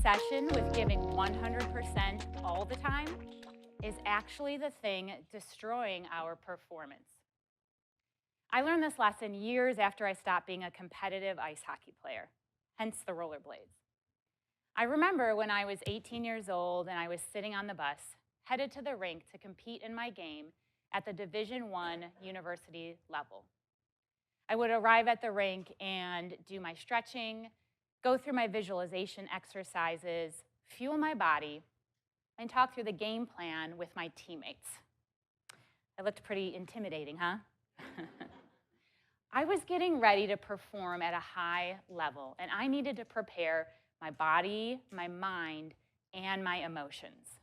obsession with giving 100% all the time is actually the thing destroying our performance. I learned this lesson years after I stopped being a competitive ice hockey player, hence the rollerblades. I remember when I was 18 years old and I was sitting on the bus, headed to the rink to compete in my game at the Division I university level. I would arrive at the rink and do my stretching, go through my visualization exercises, fuel my body, and talk through the game plan with my teammates. That looked pretty intimidating, huh? I was getting ready to perform at a high level, and I needed to prepare my body, my mind, and my emotions.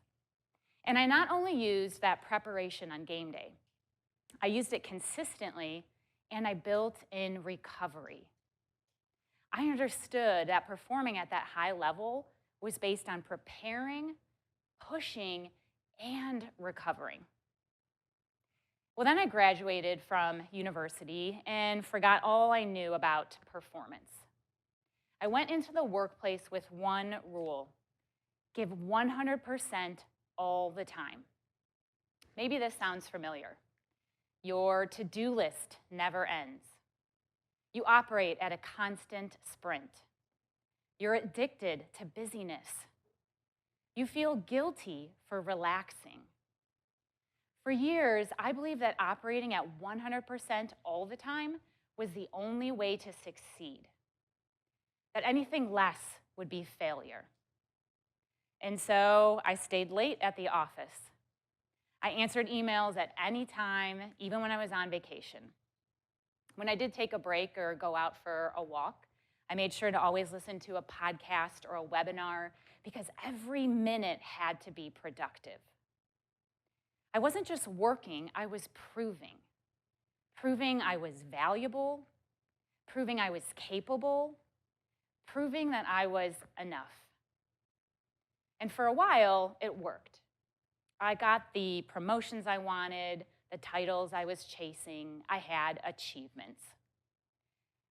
And I not only used that preparation on game day, I used it consistently, and I built in recovery. I understood that performing at that high level was based on preparing, pushing, and recovering. Well, then I graduated from university and forgot all I knew about performance. I went into the workplace with one rule: give 100% all the time. Maybe this sounds familiar. Your to-do list never ends. You operate at a constant sprint. You're addicted to busyness. You feel guilty for relaxing. For years, I believed that operating at 100% all the time was the only way to succeed, that anything less would be failure. And so I stayed late at the office. I answered emails at any time, even when I was on vacation. When I did take a break or go out for a walk, I made sure to always listen to a podcast or a webinar because every minute had to be productive. I wasn't just working, I was proving I was valuable, proving I was capable, proving that I was enough. And for a while, it worked. I got the promotions I wanted, the titles I was chasing, I had achievements.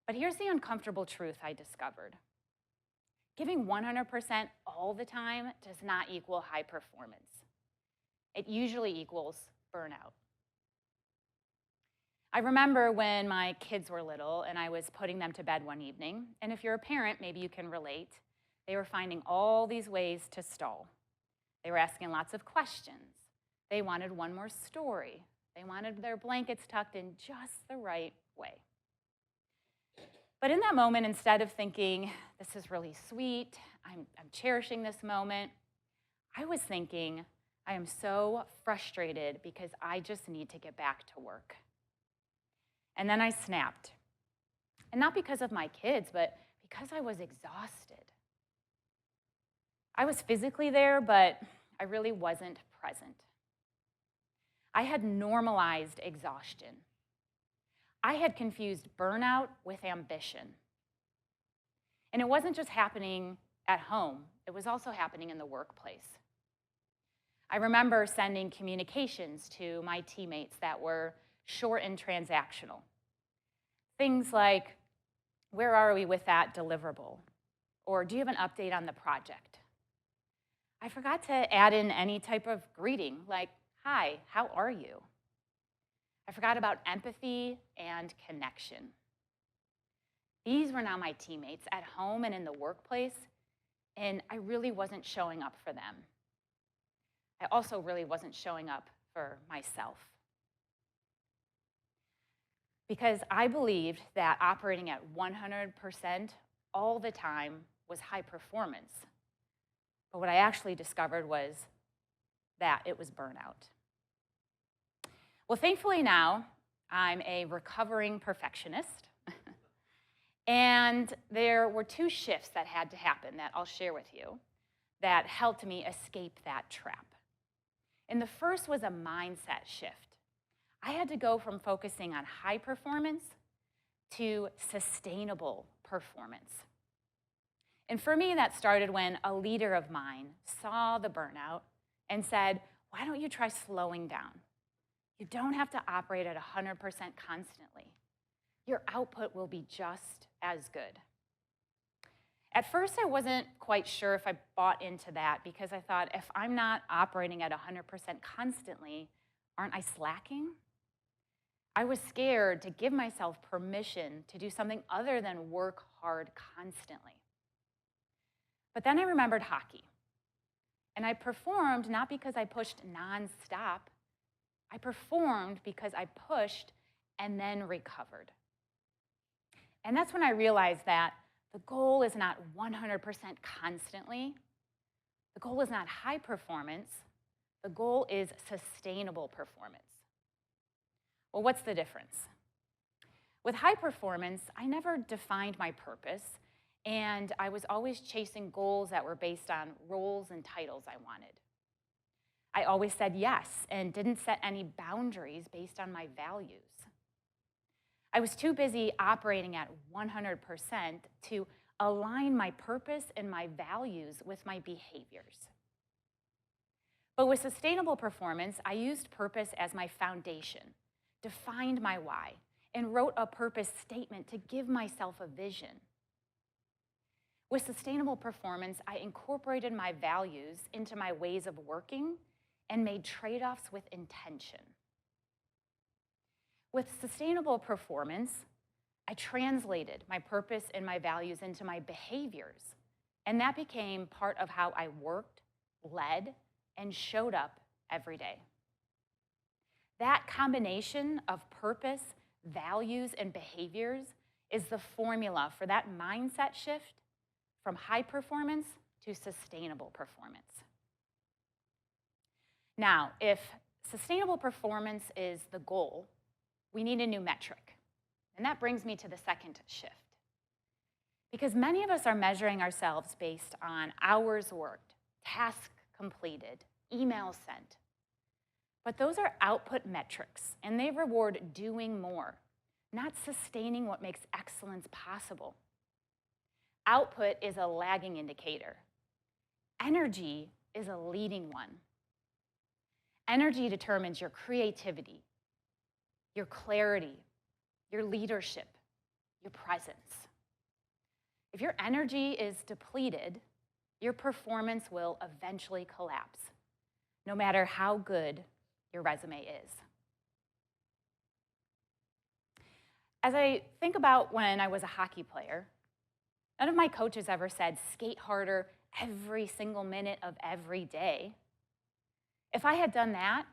But here's the uncomfortable truth I discovered. Giving 100% all the time does not equal high performance. It usually equals burnout. I remember when my kids were little and I was putting them to bed one evening, and if you're a parent, maybe you can relate, they were finding all these ways to stall. They were asking lots of questions. They wanted one more story. They wanted their blankets tucked in just the right way. But in that moment, instead of thinking, this is really sweet, I'm cherishing this moment, I was thinking, I am so frustrated because I just need to get back to work. And then I snapped. And not because of my kids, but because I was exhausted. I was physically there, but I really wasn't present. I had normalized exhaustion. I had confused burnout with ambition. And it wasn't just happening at home, it was also happening in the workplace. I remember sending communications to my teammates that were short and transactional. Things like, where are we with that deliverable? Or do you have an update on the project? I forgot to add in any type of greeting, like, hi, how are you? I forgot about empathy and connection. These were now my teammates at home and in the workplace, and I really wasn't showing up for them. I also really wasn't showing up for myself. Because I believed that operating at 100% all the time was high performance. But what I actually discovered was that it was burnout. Well, thankfully now, I'm a recovering perfectionist. And there were two shifts that had to happen that I'll share with you that helped me escape that trap. And the first was a mindset shift. I had to go from focusing on high performance to sustainable performance. And for me, that started when a leader of mine saw the burnout and said, why don't you try slowing down? You don't have to operate at 100% constantly. Your output will be just as good. At first, I wasn't quite sure if I bought into that because I thought, if I'm not operating at 100% constantly, aren't I slacking? I was scared to give myself permission to do something other than work hard constantly. But then I remembered hockey. And I performed not because I pushed nonstop. I performed because I pushed and then recovered. And that's when I realized that the goal is not 100% constantly. The goal is not high performance. The goal is sustainable performance. Well, what's the difference? With high performance, I never defined my purpose, and I was always chasing goals that were based on roles and titles I wanted. I always said yes and didn't set any boundaries based on my values. I was too busy operating at 100% to align my purpose and my values with my behaviors. But with sustainable performance, I used purpose as my foundation, defined my why, and wrote a purpose statement to give myself a vision. With sustainable performance, I incorporated my values into my ways of working and made trade-offs with intention. With sustainable performance, I translated my purpose and my values into my behaviors, and that became part of how I worked, led, and showed up every day. That combination of purpose, values, and behaviors is the formula for that mindset shift from high performance to sustainable performance. Now, if sustainable performance is the goal, we need a new metric. And that brings me to the second shift. Because many of us are measuring ourselves based on hours worked, tasks completed, emails sent. But those are output metrics, and they reward doing more, not sustaining what makes excellence possible. Output is a lagging indicator. Energy is a leading one. Energy determines your creativity, your clarity, your leadership, your presence. If your energy is depleted, your performance will eventually collapse, no matter how good your resume is. As I think about when I was a hockey player, none of my coaches ever said, skate harder every single minute of every day. If I had done that,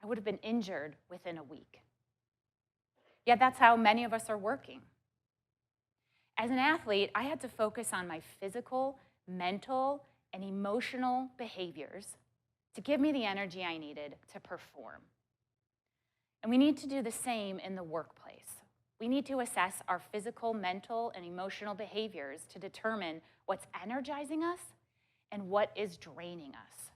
I would have been injured within a week. Yet that's how many of us are working. As an athlete, I had to focus on my physical, mental, and emotional behaviors to give me the energy I needed to perform. And we need to do the same in the workplace. We need to assess our physical, mental, and emotional behaviors to determine what's energizing us and what is draining us.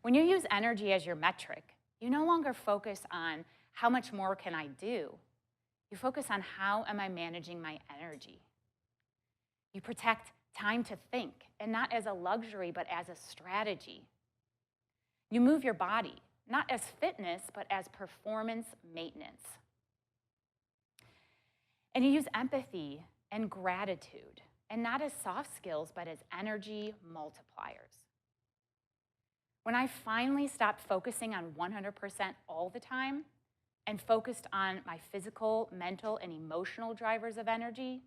When you use energy as your metric, you no longer focus on how much more can I do. You focus on how am I managing my energy. You protect time to think, and not as a luxury, but as a strategy. You move your body, not as fitness, but as performance maintenance. And you use empathy and gratitude, and not as soft skills, but as energy multipliers. When I finally stopped focusing on 100% all the time and focused on my physical, mental, and emotional drivers of energy,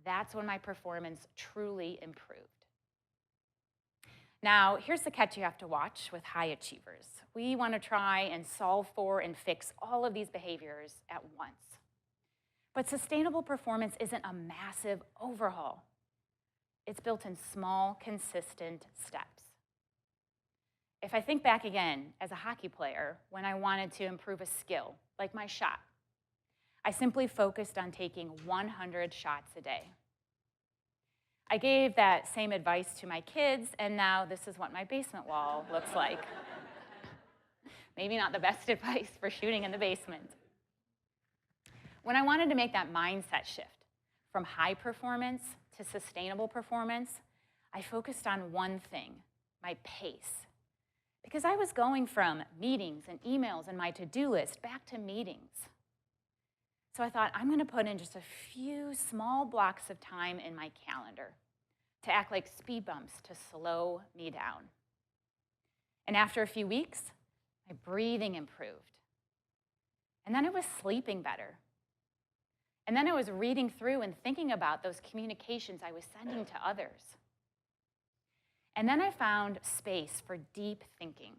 that's when my performance truly improved. Now, here's the catch you have to watch with high achievers. We want to try and solve for and fix all of these behaviors at once. But sustainable performance isn't a massive overhaul. It's built in small, consistent steps. If I think back again as a hockey player, when I wanted to improve a skill, like my shot, I simply focused on taking 100 shots a day. I gave that same advice to my kids, and now this is what my basement wall looks like. Maybe not the best advice for shooting in the basement. When I wanted to make that mindset shift from high performance to sustainable performance, I focused on one thing, my pace. Because I was going from meetings and emails and my to-do list back to meetings. So I thought, I'm going to put in just a few small blocks of time in my calendar to act like speed bumps to slow me down. And after a few weeks, my breathing improved. And then I was sleeping better. And then I was reading through and thinking about those communications I was sending to others. And then I found space for deep thinking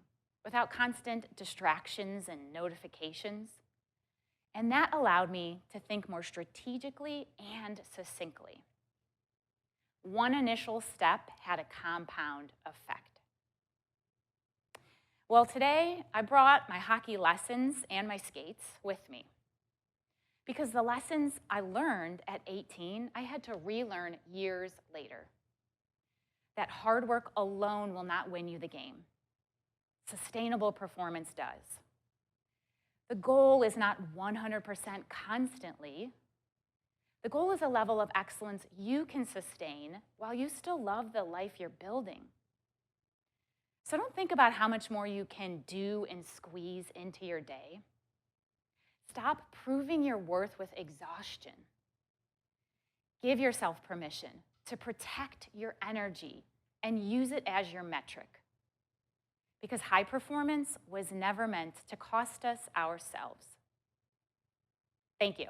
without constant distractions and notifications. And that allowed me to think more strategically and succinctly. One initial step had a compound effect. Well, today I brought my hockey lessons and my skates with me. Because the lessons I learned at 18, I had to relearn years later. That hard work alone will not win you the game. Sustainable performance does. The goal is not 100% constantly. The goal is a level of excellence you can sustain while you still love the life you're building. So don't think about how much more you can do and squeeze into your day. Stop proving your worth with exhaustion. Give yourself permission to protect your energy and use it as your metric. Because high performance was never meant to cost us ourselves. Thank you.